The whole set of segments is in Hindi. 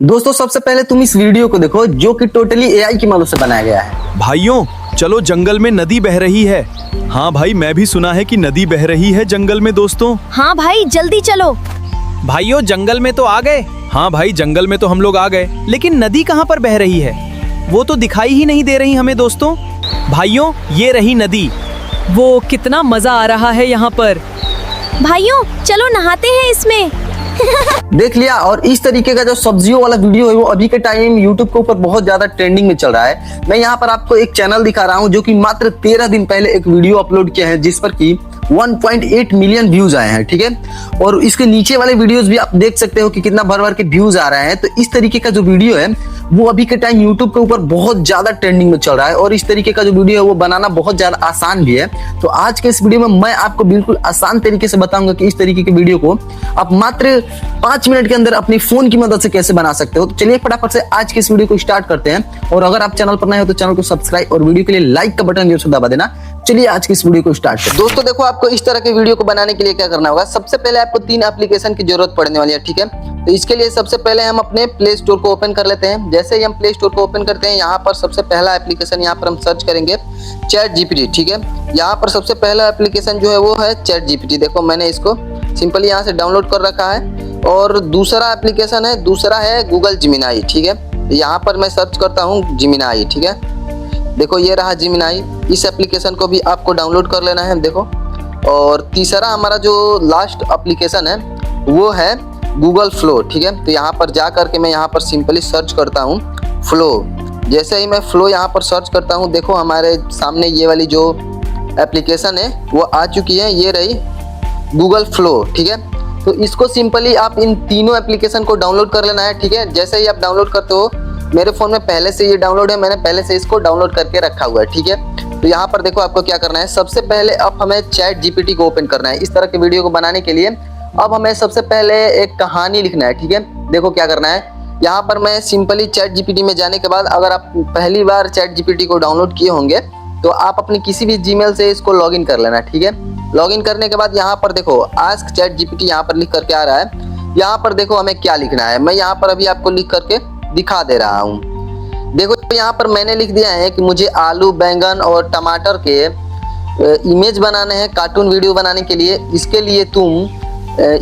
दोस्तों सबसे पहले तुम इस वीडियो को देखो जो कि टोटली एआई की मदद से बनाया गया है। भाइयों चलो जंगल में नदी बह रही है। हाँ भाई मैं भी सुना है कि नदी बह रही है जंगल में दोस्तों। हाँ भाई जल्दी चलो। भाइयों जंगल में तो आ गए। हाँ भाई जंगल में तो हम लोग आ गए, लेकिन नदी कहाँ पर बह रही है वो तो दिखाई ही नहीं दे रही हमें दोस्तों। भाइयों ये रही नदी। वो कितना मजा आ रहा है यहाँ पर। भाइयों चलो नहाते हैं इसमें। देख लिया। और इस तरीके का जो सब्जियों वाला वीडियो है वो अभी के टाइम यूट्यूब के ऊपर बहुत ज्यादा ट्रेंडिंग में चल रहा है। मैं यहाँ पर आपको एक चैनल दिखा रहा हूँ जो कि मात्र 13 दिन पहले एक वीडियो अपलोड किया है जिस पर कि 1.8 मिलियन व्यूज आए हैं। ठीक है, और इसके नीचे वाले वीडियोस भी आप देख सकते हो कि कितना भर भर के व्यूज आ रहे हैं। तो इस तरीके का जो वीडियो है वो अभी के टाइम यूट्यूब के ऊपर बहुत ज्यादा ट्रेंडिंग में चल रहा है और इस तरीके का जो वीडियो है वो बनाना बहुत ज्यादा आसान भी है। तो आज के इस वीडियो में मैं आपको बिल्कुल आसान तरीके से बताऊंगा कि इस तरीके के वीडियो को आप मात्र 5 मिनट के अंदर अपनी फोन की मदद से कैसे बना सकते हो। तो चलिए फटाफट से आज के इस वीडियो को स्टार्ट करते हैं। और अगर आप चैनल पर नए हो तो चैनल को सब्सक्राइब और वीडियो के लिए लाइक का बटन जरूर से दबा देना। चलिए आज की इस वीडियो को स्टार्ट करते हैं। दोस्तों देखो आपको इस तरह के वीडियो को बनाने के लिए क्या करना होगा। सबसे पहले आपको 3 एप्लीकेशन की जरूरत पड़ने वाली है। ठीक है, तो इसके लिए सबसे पहले हम अपने प्ले स्टोर को ओपन कर लेते हैं। जैसे ही हम प्ले स्टोर को ओपन करते हैं यहाँ पर सबसे पहला एप्लीकेशन यहाँ पर हम सर्च करेंगे चैट जीपीटी। ठीक है, यहाँ पर सबसे पहला एप्लीकेशन जो है वो है चैट जीपीटी। देखो मैंने इसको सिंपली यहाँ से डाउनलोड कर रखा है। और दूसरा एप्लीकेशन है, दूसरा है गूगल जिमिनाई। ठीक है, यहाँ पर मैं सर्च करता हूँ जिमिनाई। ठीक है, देखो ये रहा जिमिनाई। इस एप्लीकेशन को भी आपको डाउनलोड कर लेना है। देखो, और तीसरा हमारा जो लास्ट एप्लीकेशन है वो है गूगल फ्लो। ठीक है, तो यहाँ पर जा करके मैं यहाँ पर सिंपली सर्च करता हूँ फ्लो। जैसे ही मैं फ्लो यहाँ पर सर्च करता हूँ देखो हमारे सामने ये वाली जो एप्लीकेशन है वो आ चुकी है। ये रही गूगल फ्लो। ठीक है, तो इसको सिंपली आप इन तीनों एप्लीकेशन को डाउनलोड कर लेना है। ठीक है, जैसे ही आप डाउनलोड करते हो, मेरे फ़ोन में पहले से ये डाउनलोड है, मैंने पहले से इसको डाउनलोड करके रखा हुआ है। ठीक है, तो यहाँ पर देखो आपको क्या करना है। सबसे पहले अब हमें चैट जीपीटी को ओपन करना है। इस तरह के वीडियो को बनाने के लिए अब हमें सबसे पहले एक कहानी लिखना है। ठीक है, देखो क्या करना है। यहाँ पर मैं सिंपली चैट जीपीटी में जाने के बाद, अगर आप पहली बार चैट जीपीटी को डाउनलोड किए होंगे तो आप अपनी किसी भी जीमेल से इसको लॉगिन कर लेना। ठीक है, लॉगिन करने के बाद यहाँ पर देखो आस्क चैट जीपीटी यहाँ पर लिख करके आ रहा है। यहाँ पर देखो हमें क्या लिखना है, मैं यहाँ पर अभी आपको लिख करके दिखा दे रहा हूँ। देखो यहाँ पर मैंने लिख दिया है कि मुझे आलू बैंगन और टमाटर के इमेज बनाने हैं कार्टून वीडियो बनाने के लिए। इसके लिए तुम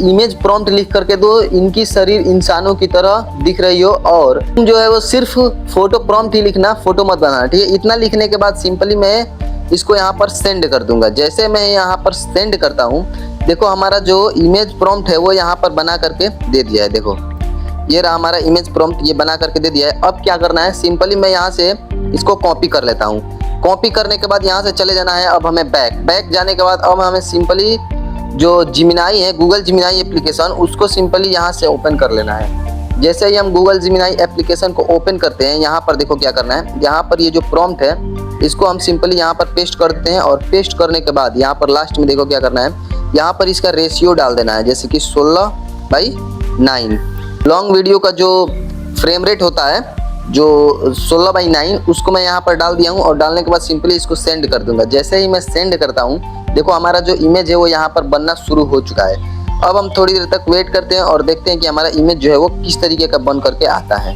इमेज प्रॉम्प्ट लिख करके दो। इनकी शरीर इंसानों की तरह दिख रही हो और तुम जो है वो सिर्फ फोटो प्रॉम्प्ट ही लिखना, फोटो मत बनाना। ठीक है, इतना लिखने के बाद सिंपली मैं इसको यहाँ पर सेंड कर दूंगा। जैसे मैं यहाँ पर सेंड करता हूँ देखो हमारा जो इमेज प्रॉम्प्ट है वो यहाँ पर बना करके दे दिया है। देखो ये रहा हमारा इमेज प्रॉम्प्ट, ये बना करके दे दिया है। अब क्या करना है, सिंपली मैं यहाँ से इसको कॉपी कर लेता हूँ। कॉपी करने के बाद यहाँ से चले जाना है। अब हमें बैक जाने के बाद अब हमें सिंपली जो जिमिनाई है, गूगल जिमिनाई एप्लीकेशन, उसको सिंपली यहाँ से ओपन कर लेना है। जैसे ही हम गूगल जिमिनाई एप्लीकेशन को ओपन करते हैं यहाँ पर देखो क्या करना है। यहाँ पर ये जो प्रॉम्प्ट है इसको हम सिंपली यहाँ पर पेस्ट कर देते हैं। और पेस्ट करने के बाद यहाँ पर लास्ट में देखो क्या करना है, यहाँ पर इसका रेशियो डाल देना है। जैसे कि 16:9। लॉन्ग वीडियो का जो फ्रेम रेट होता है जो 16:9 उसको मैं यहाँ पर डाल दिया हूँ। और डालने के बाद सिंपली इसको सेंड कर दूंगा। जैसे ही मैं सेंड करता हूँ देखो हमारा जो इमेज है वो यहाँ पर बनना शुरू हो चुका है। अब हम थोड़ी देर तक वेट करते हैं और देखते हैं कि हमारा इमेज जो है वो किस तरीके का बन करके आता है।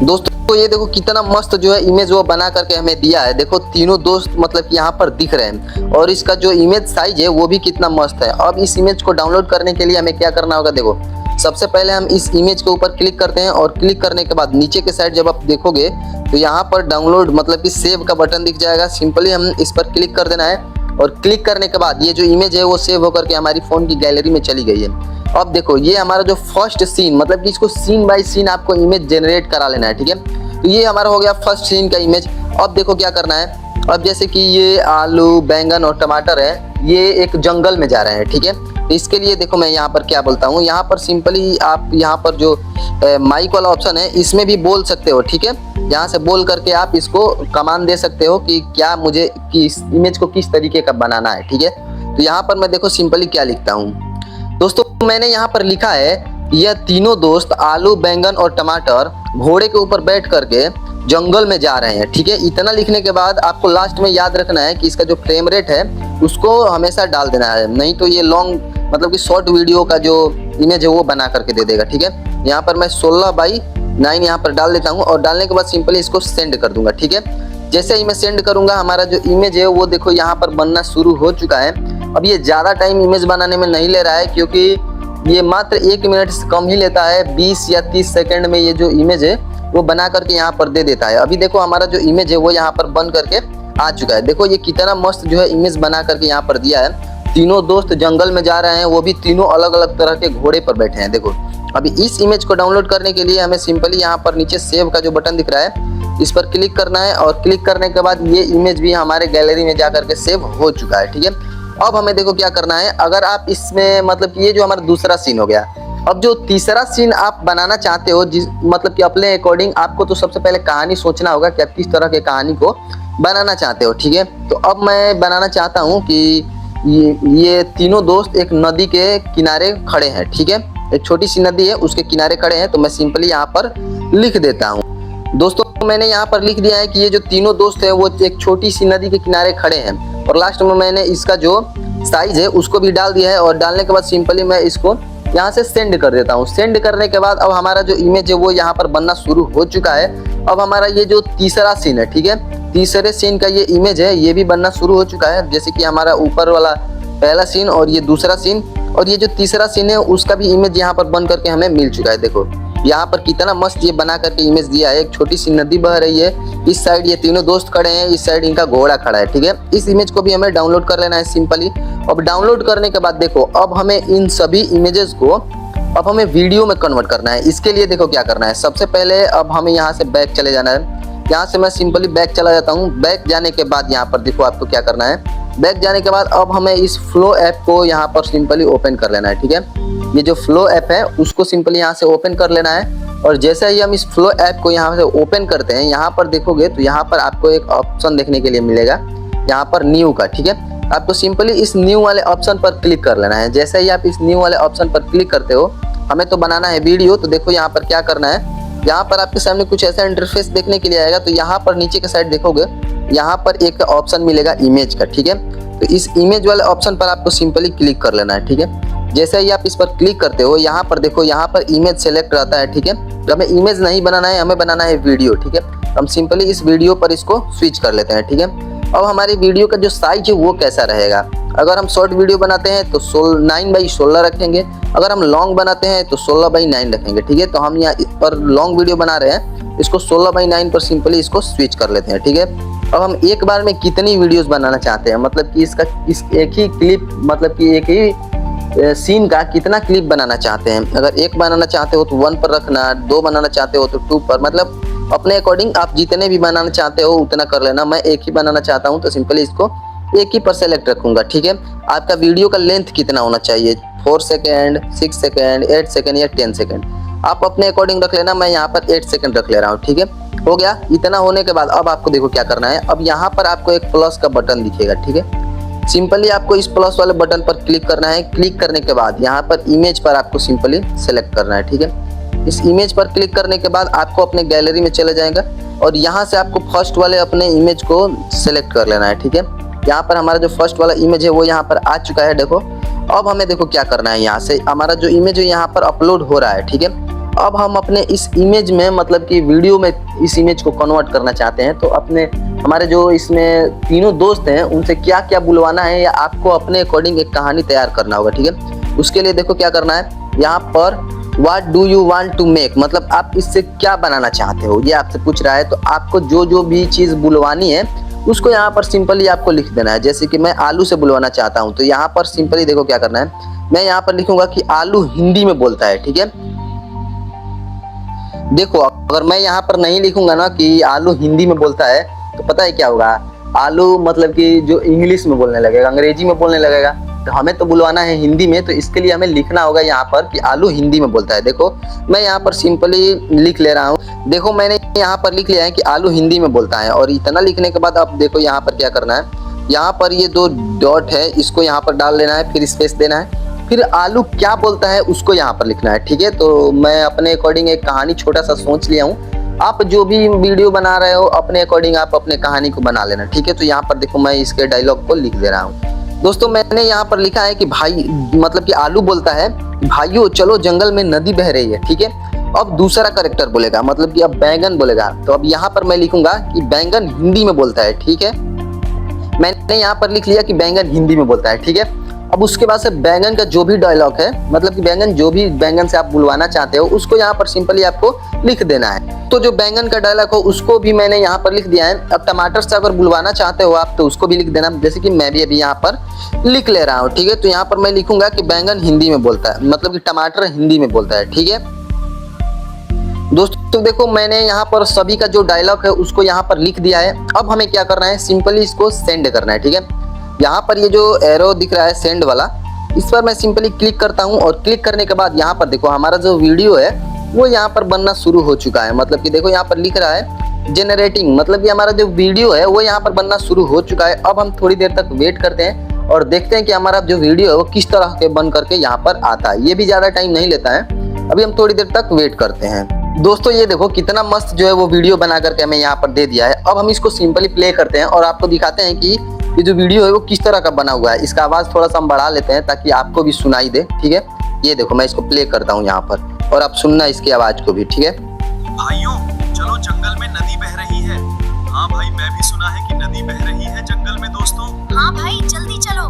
दोस्तों ये देखो कितना मस्त जो है इमेज वो बना करके हमें दिया है। देखो तीनों दोस्त मतलब कि यहाँ पर दिख रहे हैं और इसका जो इमेज साइज है वो भी कितना मस्त है। अब इस इमेज को डाउनलोड करने के लिए हमें क्या करना होगा। देखो सबसे पहले हम इस इमेज के ऊपर क्लिक करते हैं और क्लिक करने के बाद नीचे के साइड जब आप देखोगे तो यहाँ पर डाउनलोड मतलब कि सेव का बटन दिख जाएगा। सिंपली हम इस पर क्लिक कर देना है और क्लिक करने के बाद ये जो इमेज है वो सेव होकर के हमारी फ़ोन की गैलरी में चली गई है। अब देखो ये हमारा जो फर्स्ट सीन मतलब कि इसको सीन बाय सीन आपको इमेज जनरेट करा लेना है। ठीक है, तो ये हमारा हो गया फर्स्ट सीन का इमेज। अब देखो क्या करना है। अब जैसे कि ये आलू बैंगन और टमाटर है, ये एक जंगल में जा रहे हैं। ठीक है, तो इसके लिए देखो मैं यहाँ पर क्या बोलता हूँ, यहाँ पर सिंपली आप यहाँ पर जो माइक वाला ऑप्शन है इसमें भी बोल सकते हो। ठीक है, यहाँ से बोल करके आप इसको कमांड दे सकते हो कि क्या मुझे कि इस इमेज को किस तरीके का बनाना है। ठीक है, तो यहाँ पर मैं देखो सिंपली क्या लिखता हूँ। दोस्तों मैंने यहाँ पर लिखा है यह तीनों दोस्त आलू बैंगन और टमाटर घोड़े के ऊपर बैठ करके जंगल में जा रहे हैं। ठीक है, इतना लिखने के बाद आपको लास्ट में याद रखना है कि इसका जो फ्रेम रेट है उसको हमेशा डाल देना है, नहीं तो ये लॉन्ग मतलब कि शॉर्ट वीडियो का जो इमेज है वो बना करके दे देगा। ठीक है, यहाँ पर मैं 16:9 9 यहाँ पर डाल देता हूँ और डालने के बाद सिंपली इसको सेंड कर दूंगा। ठीक है, जैसे ही मैं सेंड करूंगा हमारा जो इमेज है वो देखो यहाँ पर बनना शुरू हो चुका है। अब ये ज़्यादा टाइम इमेज बनाने में नहीं ले रहा है, क्योंकि ये मात्र 1 मिनट से कम ही लेता है। 20 या 30 सेकंड में ये जो इमेज है वो बना करके यहाँ पर दे देता है। अभी देखो हमारा जो इमेज है वो यहाँ पर बन करके आ चुका है। देखो ये कितना मस्त जो है इमेज बना करके यहाँ पर दिया है। तीनों दोस्त जंगल में जा रहे हैं, वो भी तीनों अलग अलग तरह के घोड़े पर बैठे हैं। देखो अभी इस इमेज को डाउनलोड करने के लिए हमें सिंपली यहाँ पर नीचे सेव का जो बटन दिख रहा है इस पर क्लिक करना है, और क्लिक करने के बाद ये इमेज भी हमारे गैलरी में जा करके सेव हो चुका है। ठीक है, अब हमें देखो क्या करना है। अगर आप इसमें मतलब कि ये जो हमारा दूसरा सीन हो गया, अब जो तीसरा सीन आप बनाना चाहते हो जिस मतलब कि अपने अकॉर्डिंग आपको तो सबसे पहले कहानी सोचना होगा कि आप किस तरह के कहानी को बनाना चाहते हो। ठीक है, तो अब मैं बनाना चाहता हूँ कि ये तीनों दोस्त एक नदी के किनारे खड़े हैं। ठीक है, एक छोटी सी नदी है उसके किनारे खड़े हैं, तो मैं सिंपली यहाँ पर लिख देता हूँ। दोस्तों मैंने यहाँ पर लिख दिया है कि ये जो तीनों दोस्त हैं वो एक छोटी सी नदी के किनारे खड़े हैं, और लास्ट में मैंने इसका जो साइज है उसको भी डाल दिया है। और डालने के बाद सिंपली मैं इसको यहाँ से सेंड कर देता हूँ। सेंड करने के बाद अब हमारा जो इमेज है वो यहाँ पर बनना शुरू हो चुका है। अब हमारा ये जो तीसरा सीन है, ठीक है, तीसरे सीन का ये इमेज है ये भी बनना शुरू हो चुका है। जैसे कि हमारा ऊपर वाला पहला सीन और ये दूसरा सीन और ये जो तीसरा सीन है उसका भी इमेज यहाँ पर बन करके हमें मिल चुका है। देखो यहाँ पर कितना मस्त ये बना करके इमेज दिया है। एक छोटी सी नदी बह रही है, इस साइड ये तीनों दोस्त खड़े हैं, इस साइड इनका घोड़ा खड़ा है। ठीक है, इस इमेज को भी हमें डाउनलोड कर लेना है सिंपली। अब डाउनलोड करने के बाद देखो अब हमें इन सभी इमेजेस को अब हमें वीडियो में कन्वर्ट करना है। इसके लिए देखो क्या करना है, सबसे पहले अब हमें यहाँ से बैक चले जाना है। यहाँ से मैं सिंपली बैक चला जाता हूँ। बैक जाने के बाद यहाँ पर देखो आपको क्या करना है, बैक जाने के बाद अब हमें इस फ्लो ऐप को यहाँ पर सिंपली ओपन कर लेना है। ठीक है, ये जो फ्लो ऐप है उसको सिंपली यहाँ से ओपन कर लेना है। और जैसे ही हम इस फ्लो ऐप को यहाँ से ओपन करते हैं, यहाँ पर देखोगे तो यहाँ पर आपको एक ऑप्शन देखने के लिए मिलेगा यहाँ पर न्यू का। ठीक है, आपको सिंपली इस न्यू वाले ऑप्शन पर क्लिक कर लेना है। जैसे ही आप इस न्यू वाले ऑप्शन पर क्लिक करते हो, हमें तो बनाना है वीडियो, तो देखो यहाँ पर क्या करना है। यहाँ पर आपके सामने कुछ ऐसा इंटरफेस देखने के लिए आएगा, तो यहाँ पर नीचे के साइड देखोगे यहाँ पर एक ऑप्शन मिलेगा इमेज का। ठीक है, तो इस इमेज वाले ऑप्शन पर आपको सिंपली क्लिक कर लेना है। ठीक है, जैसे ही आप इस पर क्लिक करते हो यहाँ पर देखो यहाँ पर इमेज सेलेक्ट रहता है। ठीक है, तो हमें इमेज नहीं बनाना है, हमें बनाना है वीडियो। ठीक है, हम सिंपली इस वीडियो पर इसको स्विच कर लेते हैं। ठीक है, अब हमारी वीडियो का जो साइज है वो कैसा रहेगा, अगर हम शॉर्ट वीडियो बनाते हैं तो 9:16 रखेंगे, अगर हम लॉन्ग बनाते हैं तो 16:9 रखेंगे। ठीक है, तो हम यहाँ पर लॉन्ग वीडियो बना रहे हैं, इसको 16:9 पर सिंपली इसको स्विच कर लेते हैं। ठीक है, अब हम एक बार में कितनी वीडियोस बनाना चाहते हैं, मतलब कि इसका इस एक ही क्लिप मतलब कि एक ही सीन का कितना क्लिप बनाना चाहते हैं। अगर एक बनाना चाहते हो तो 1 पर रखना, 2 बनाना चाहते हो तो 2 पर, मतलब अपने अकॉर्डिंग आप जितने भी बनाना चाहते हो उतना कर लेना। मैं एक ही बनाना चाहता हूँ तो सिंपली इसको एक ही पर सेलेक्ट रखूंगा। ठीक है, आपका वीडियो का लेंथ कितना होना चाहिए, 4 सेकेंड, 6 सेकेंड, 8 सेकेंड या 10 सेकेंड, आप अपने अकॉर्डिंग रख लेना। मैं यहाँ पर 8 सेकेंड रख ले रहा हूँ। ठीक है, हो गया। इतना होने के बाद अब आपको देखो क्या करना है, अब यहाँ पर आपको एक प्लस का बटन दिखेगा। ठीक है, सिंपली आपको इस प्लस वाले बटन पर क्लिक करना है। क्लिक करने के बाद यहाँ पर इमेज पर आपको सिंपली सेलेक्ट करना है। ठीक है, इस इमेज पर क्लिक करने के बाद आपको अपने गैलरी में चले जाएगा और यहाँ से आपको फर्स्ट वाले अपने इमेज को सेलेक्ट कर लेना है। ठीक है, यहाँ पर हमारा जो फर्स्ट वाला इमेज है वो यहाँ पर आ चुका है। देखो अब हमें देखो क्या करना है, यहाँ से हमारा जो इमेज है यहाँ पर अपलोड हो रहा है। ठीक है, अब हम अपने इस इमेज में मतलब कि वीडियो में इस इमेज को कन्वर्ट करना चाहते हैं, तो अपने हमारे जो इसमें तीनों दोस्त हैं उनसे क्या क्या बुलवाना है या आपको अपने अकॉर्डिंग एक कहानी तैयार करना होगा। ठीक है, उसके लिए देखो क्या करना है, यहाँ पर what do you want to make, मतलब आप इससे क्या बनाना चाहते हो ये आपसे पूछ रहा है। तो आपको जो भी चीज़ बुलवानी है उसको यहाँ पर सिंपली आपको लिख देना है। जैसे कि मैं आलू से बुलवाना चाहता हूँ तो यहाँ पर सिंपली देखो क्या करना है, मैं यहाँ पर लिखूंगा कि आलू हिंदी में बोलता है। ठीक है, देखो अगर मैं यहाँ पर नहीं लिखूंगा ना कि आलू हिंदी में बोलता है तो पता है क्या होगा, आलू मतलब कि जो इंग्लिश में बोलने लगेगा, अंग्रेजी में बोलने लगेगा। तो हमें तो बुलवाना है हिंदी में, तो इसके लिए हमें लिखना होगा यहाँ पर कि आलू हिंदी में बोलता है। देखो मैं यहाँ पर सिंपली लिख ले रहा हूँ। देखो मैंने यहाँ पर लिख लिया है कि आलू हिंदी में बोलता है, और इतना लिखने के बाद अब देखो यहाँ पर क्या करना है, यहाँ पर ये 2 डॉट है इसको यहाँ पर डाल लेना है, फिर स्पेस देना है, फिर आलू क्या बोलता है उसको यहाँ पर लिखना है। ठीक है, तो मैं अपने अकॉर्डिंग एक कहानी छोटा सा सोच लिया हूँ। आप जो भी वीडियो बना रहे हो अपने अकॉर्डिंग आप अपने कहानी को बना लेना। ठीक है, तो यहाँ पर देखो मैं इसके डायलॉग को लिख दे रहा हूँ। दोस्तों मैंने यहाँ पर लिखा है कि भाई मतलब कि आलू बोलता है, भाइयों चलो जंगल में नदी बह रही है। ठीक है, अब दूसरा करेक्टर बोलेगा, मतलब कि अब बैंगन बोलेगा, तो अब यहाँ पर मैं लिखूंगा कि बैंगन हिंदी में बोलता है, ठीक है। मैंने यहाँ पर लिख लिया कि बैंगन हिंदी में बोलता है, ठीक है। अब उसके बाद से बैंगन का जो भी डायलॉग है, मतलब कि बैंगन जो भी बैंगन से आप बुलवाना चाहते हो उसको यहाँ पर सिंपली आपको लिख देना है। तो जो बैंगन का डायलॉग हो उसको भी मैंने यहाँ पर लिख दिया है। अब टमाटर से अगर बुलवाना चाहते हो आप तो उसको भी लिख देना, जैसे कि मैं भी अभी यहाँ पर लिख ले रहा हूँ, ठीक है। तो यहाँ पर मैं लिखूंगा कि बैंगन हिंदी में बोलता है, मतलब कि टमाटर हिंदी में बोलता है, ठीक है। दोस्तों देखो मैंने यहाँ पर सभी का जो डायलॉग है उसको यहाँ पर लिख दिया है। अब हमें क्या करना है, सिंपली इसको सेंड करना है, ठीक है। यहाँ पर ये जो एरो दिख रहा है सेंड वाला, इस पर मैं सिंपली क्लिक करता हूँ और क्लिक करने के बाद यहाँ पर देखो हमारा जो वीडियो है वो यहाँ पर बनना शुरू हो चुका है। मतलब कि देखो यहाँ पर लिख रहा है जनरेटिंग, मतलब कि हमारा जो वीडियो है वो यहाँ पर बनना शुरू हो चुका है। अब हम थोड़ी देर तक वेट करते हैं और देखते हैं कि हमारा जो वीडियो है वो किस तरह के बन करके यहाँ पर आता है। ये भी ज़्यादा टाइम नहीं लेता है, अभी हम थोड़ी देर तक वेट करते हैं। दोस्तों ये देखो कितना मस्त जो है वो वीडियो बना करके हमें यहाँ पर दे दिया है। अब हम इसको सिंपली प्ले करते हैं और आपको दिखाते हैं कि ये जो वीडियो है वो किस तरह का बना हुआ है। इसका आवाज़ थोड़ा सा हम बढ़ा लेते हैं ताकि आपको भी सुनाई दे, ठीक है। ये देखो मैं इसको प्ले करता हूँ यहाँ पर और आप सुनना इसकी आवाज़ को भी, ठीक है। भाइयों चलो जंगल में नदी बह रही है। हाँ भाई मैं भी सुना है कि नदी बह रही है जंगल में दोस्तों। हाँ भाई जल्दी चलो।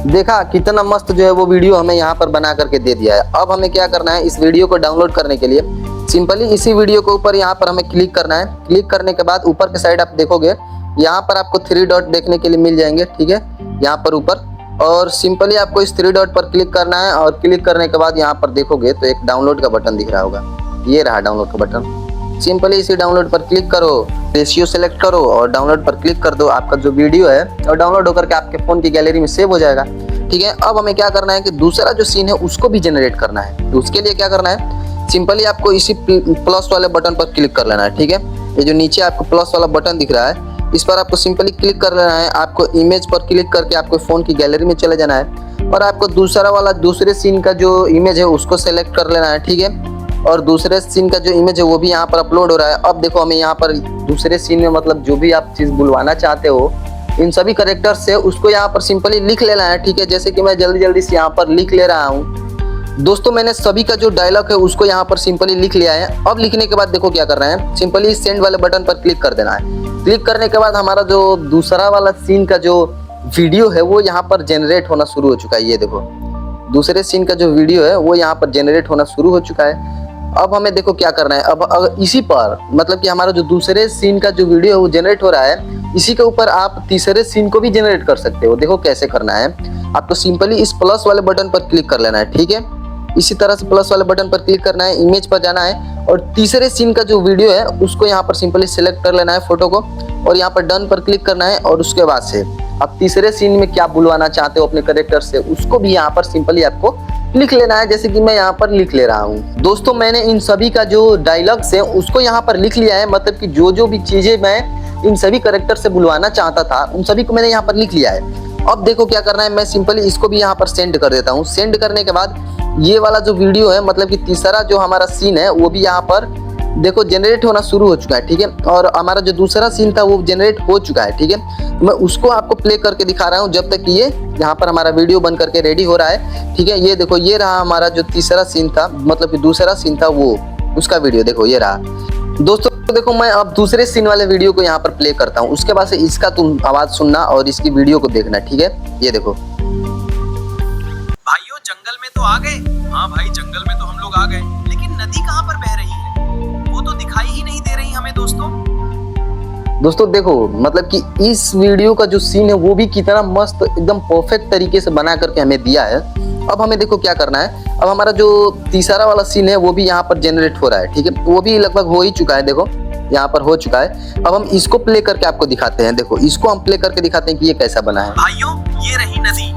देखा कितना मस्त जो है वो वीडियो हमें यहाँ पर बना करके दे दिया है। अब हमें क्या करना है, इस वीडियो को डाउनलोड करने के लिए सिंपली इसी वीडियो के ऊपर यहाँ पर हमें क्लिक करना है। क्लिक करने के बाद ऊपर के साइड आप देखोगे यहाँ पर आपको 3 डॉट देखने के लिए मिल जाएंगे, ठीक है, यहाँ पर ऊपर। और सिंपली आपको इस 3 डॉट पर क्लिक करना है और क्लिक करने के बाद यहाँ पर देखोगे तो एक डाउनलोड का बटन दिख रहा होगा, ये रहा डाउनलोड का बटन। सिंपली इसी डाउनलोड पर क्लिक करो, रेशियो सेलेक्ट करो और डाउनलोड पर क्लिक कर दो। आपका जो वीडियो है और डाउनलोड होकर के आपके फ़ोन की गैलरी में सेव हो जाएगा, ठीक है। अब हमें क्या करना है कि दूसरा जो सीन है उसको भी जनरेट करना है। तो उसके लिए क्या करना है, सिंपली आपको इसी प्लस वाले बटन पर क्लिक कर लेना है, ठीक है। ये जो नीचे आपको प्लस वाला बटन दिख रहा है इस पर आपको सिंपली क्लिक कर लेना है। आपको इमेज पर क्लिक करके आपको फ़ोन की गैलरी में चले जाना है और आपको दूसरे सीन का जो इमेज है उसको सेलेक्ट कर लेना है, ठीक है। और दूसरे सीन का जो इमेज है वो भी यहाँ पर अपलोड हो रहा है। अब देखो हमें यहाँ पर दूसरे सीन में मतलब जो भी आप चीज़ बुलवाना चाहते हो इन सभी करेक्टर्स से उसको यहाँ पर सिंपली लिख लेना है, ठीक है। जैसे कि मैं जल्दी से यहाँ पर लिख ले रहा हूँ। दोस्तों मैंने सभी का जो डायलॉग है उसको यहाँ पर सिंपली लिख लिया है। अब लिखने के बाद देखो क्या करना है, सिंपली सेंड वाले बटन पर क्लिक कर देना है। क्लिक करने के बाद हमारा जो दूसरा वाला सीन का जो वीडियो है वो यहाँ पर जनरेट होना शुरू हो चुका है। ये देखो दूसरे सीन का जो वीडियो है वो यहाँ पर जनरेट होना शुरू हो चुका है। अब हमें देखो क्या करना है, अब इसी पर मतलब कि हमारा जो दूसरे सीन का जो वीडियो है वो जनरेट हो रहा है, इसी के ऊपर आप तीसरे सीन को भी जनरेट कर सकते हो। देखो कैसे करना है, आपको सिंपली इस प्लस वाले बटन पर क्लिक कर लेना है, ठीक है। इसी तरह से प्लस वाले बटन पर क्लिक करना है, इमेज पर जाना है और तीसरे सीन का जो वीडियो है उसको यहाँ पर सिंपली सिलेक्ट कर लेना है फोटो को और यहाँ पर डन पर क्लिक करना है। और उसके बाद से आप तीसरे सीन में क्या बुलवाना चाहते हो अपने करेक्टर से उसको भी यहाँ पर सिंपली आपको लिख लेना है, जैसे कि मैं यहाँ पर लिख ले रहा हूँ। दोस्तों मैंने इन सभी का जो डायलॉग्स है उसको यहाँ पर लिख लिया है, मतलब कि जो भी चीज़ें मैं इन सभी करेक्टर से बुलवाना चाहता था उन सभी को मैंने यहाँ पर लिख लिया है। अब देखो क्या करना है, मैं सिंपली इसको भी यहाँ पर सेंड कर देता हूँ। सेंड करने के बाद ये वाला जो वीडियो है मतलब कि तीसरा जो हमारा सीन है वो भी यहाँ पर देखो जनरेट होना शुरू हो चुका है, ठीक है। और हमारा जो दूसरा सीन था वो जनरेट हो चुका है, ठीक है। मैं उसको आपको प्ले करके दिखा रहा हूँ जब तक ये यहाँ पर हमारा वीडियो बन करके रेडी हो रहा है, ठीक है। ये देखो ये रहा हमारा जो तीसरा सीन था, मतलब कि दूसरा सीन था वो उसका वीडियो देखो ये रहा। दोस्तों देखो मैं अब दूसरे सीन वाले वीडियो को यहाँ पर प्ले करता हूँ, उसके बाद से इसका तुम आवाज़ सुनना और इसकी वीडियो को देखना, ठीक है। ये देखो भाइयों जंगल में तो आ गए। हाँ भाई जंगल में तो हम लोग आ गए, लेकिन नदी कहाँ पर बह रही है वो तो दिखाई ही नहीं दे रही हमें दोस्तों देखो मतलब कि इस वीडियो का जो सीन है वो भी कितना मस्त एकदम परफेक्ट तरीके से बना करके हमें दिया है। अब हमें देखो क्या करना है, अब हमारा जो तीसरा वाला सीन है वो भी यहाँ पर जनरेट हो रहा है, ठीक है। वो भी लगभग हो ही चुका है, देखो यहाँ पर हो चुका है। अब हम इसको प्ले करके आपको दिखाते हैं। देखो इसको हम प्ले करके दिखाते हैं कि ये कैसा बना है। भाइयों ये रही नदी,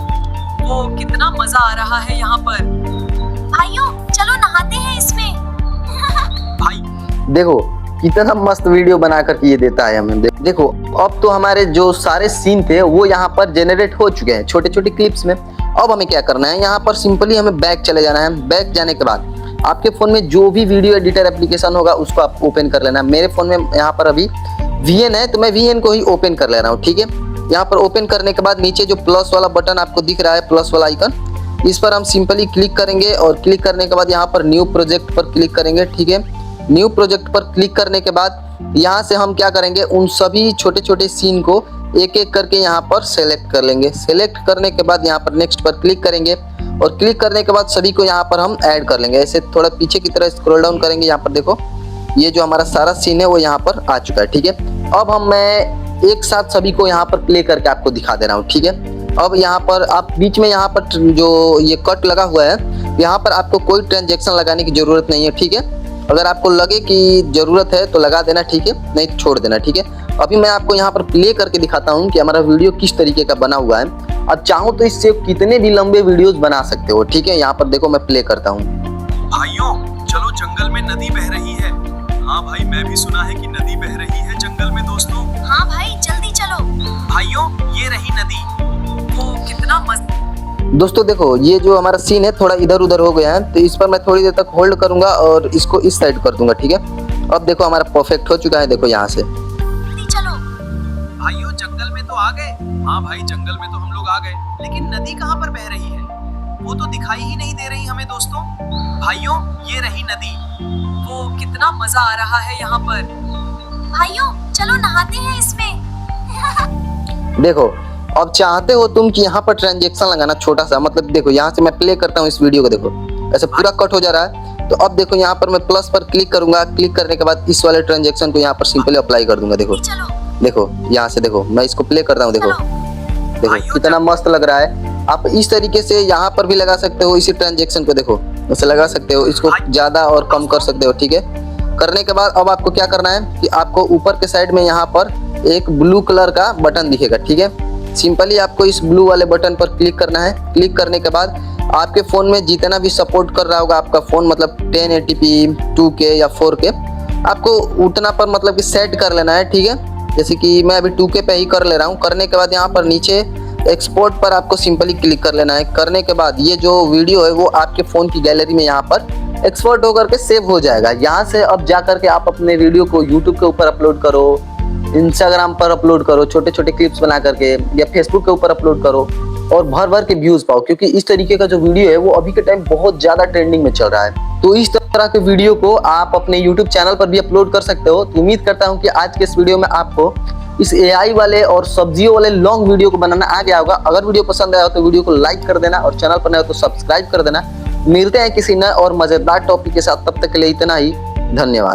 वो कितना मजा आ रहा है यहाँ पर। भाइयों चलो नहाते हैं इसमें। भाई देखो कितना मस्त वीडियो बना करके ये देता है हमें। देखो अब तो हमारे जो सारे सीन थे वो यहाँ पर जनरेट हो चुके हैं छोटे छोटे क्लिप्स में। अब हमें क्या करना है, यहाँ पर सिंपली हमें बैक चले जाना है। बैक जाने के बाद आपके फ़ोन में जो भी वीडियो एडिटर एप्लीकेशन होगा उसको आप ओपन कर लेना है। मेरे फ़ोन में यहाँ पर अभी VN है तो मैं VN को ही ओपन कर ले रहा हूँ, ठीक है। यहाँ पर ओपन करने के बाद नीचे जो प्लस वाला बटन आपको दिख रहा है, प्लस वाला आइकन, इस पर हम सिंपली क्लिक करेंगे और क्लिक करने के बाद यहाँ पर न्यू प्रोजेक्ट पर क्लिक करेंगे। ठीक है, न्यू प्रोजेक्ट पर क्लिक करने के बाद यहाँ से हम क्या करेंगे, उन सभी छोटे छोटे सीन को एक एक करके यहाँ पर सेलेक्ट कर लेंगे। सेलेक्ट करने के बाद यहाँ पर नेक्स्ट पर क्लिक करेंगे और क्लिक करने के बाद सभी को यहाँ पर हम ऐड कर लेंगे। ऐसे थोड़ा पीछे की तरह स्क्रॉल डाउन करेंगे, यहाँ पर देखो ये जो हमारा सारा सीन है वो यहाँ पर आ चुका है। ठीक है, अब मैं एक साथ सभी को यहाँ पर प्ले करके आपको दिखा दे रहा हूँ। ठीक है, अब यहाँ पर आप बीच में यहाँ पर जो ये कट लगा हुआ है, यहाँ पर आपको कोई ट्रांजैक्शन लगाने की जरूरत नहीं है। ठीक है, अगर आपको लगे कि जरूरत है तो लगा देना, ठीक है, नहीं तो छोड़ देना। ठीक है, अभी मैं आपको यहाँ पर प्ले करके दिखाता हूँ कि हमारा वीडियो किस तरीके का बना हुआ है। अब चाहो तो इससे कितने भी लंबे वीडियोस बना सकते हो। ठीक है, यहाँ पर देखो मैं प्ले करता हूँ। भाइयों चलो, जंगल में नदी बह रही है। हाँ भाई, मैं भी सुना है कि नदी बह रही है जंगल में दोस्तों। हाँ भाई जल्दी चलो। भाइयों ये रही नदी। वो कितना मजा। दोस्तों देखो, ये जो हमारा सीन है थोड़ा इधर उधर हो गया है, तो इस पर मैं थोड़ी देर तक होल्ड करूंगा और इसको इस साइड कर दूंगा। ठीक है, अब देखो हमारा परफेक्ट हो चुका है। देखो यहाँ से जल्दी चलो। भाइयों जंगल में तो आ गए। हाँ भाई, जंगल में तो हम लोग आ गए, लेकिन नदी कहाँ पर बह रही है वो तो दिखाई ही नहीं दे रही हमें दोस्तों। भाइयों ये रही नदी। वो कितना मजा आ रहा है यहाँ पर। भाइयों चलो नहाते हैं इसमें। देखो, अब चाहते हो तुम कि यहाँ पर ट्रांजैक्शन लगाना छोटा सा, मतलब देखो यहाँ से मैं प्ले करता हूँ इस वीडियो को, देखो ऐसे पूरा कट हो जा रहा है। तो अब देखो यहाँ पर मैं प्लस पर क्लिक करूंगा, क्लिक करने के बाद इस वाले ट्रांजैक्शन को यहाँ पर सिंपली अप्लाई कर दूंगा। देखो चलो देखो यहाँ से देखो मैं इसको प्ले करता हूँ। देखो देखो कितना मस्त लग रहा है। आप इस तरीके से यहाँ पर भी लगा सकते हो, इसी ट्रांजैक्शन को देखो ऐसे लगा सकते हो, इसको ज्यादा और कम कर सकते हो। ठीक है, करने के बाद अब आपको क्या करना है कि आपको ऊपर के साइड में यहाँ पर एक ब्लू कलर का बटन दिखेगा। ठीक है, सिंपली आपको इस ब्लू वाले बटन पर क्लिक करना है। क्लिक करने के बाद आपके फ़ोन में जितना भी सपोर्ट कर रहा होगा आपका फ़ोन, मतलब 1080p 2K या 4K, आपको उतना पर मतलब कि सेट कर लेना है। ठीक है, जैसे कि मैं अभी 2K पे ही कर ले रहा हूँ। करने के बाद यहाँ पर नीचे एक्सपोर्ट पर आपको सिंपली क्लिक कर लेना है। करने के बाद ये जो वीडियो है वो आपके फ़ोन की गैलरी में यहाँ पर एक्सपोर्ट होकर के सेव हो जाएगा। यहाँ से अब जा करके आप अपने वीडियो को यूट्यूब के ऊपर अपलोड करो, इंस्टाग्राम पर अपलोड करो, छोटे छोटे क्लिप्स बना करके, या फेसबुक के ऊपर अपलोड करो और भर भर के व्यूज पाओ, क्योंकि इस तरीके का जो वीडियो है वो अभी के टाइम बहुत ज्यादा ट्रेंडिंग में चल रहा है। तो इस तरह के वीडियो को आप अपने YouTube चैनल पर भी अपलोड कर सकते हो। तो उम्मीद करता हूँ कि आज के इस वीडियो में आपको इस AI वाले और सब्जियों वाले लॉन्ग वीडियो को बनाना आ गया होगा। अगर वीडियो पसंद आया हो तो वीडियो को लाइक कर देना और चैनल पर नए हो तो सब्सक्राइब कर देना। मिलते हैं किसी नए और मजेदार टॉपिक के साथ, तब तक के लिए इतना ही। धन्यवाद।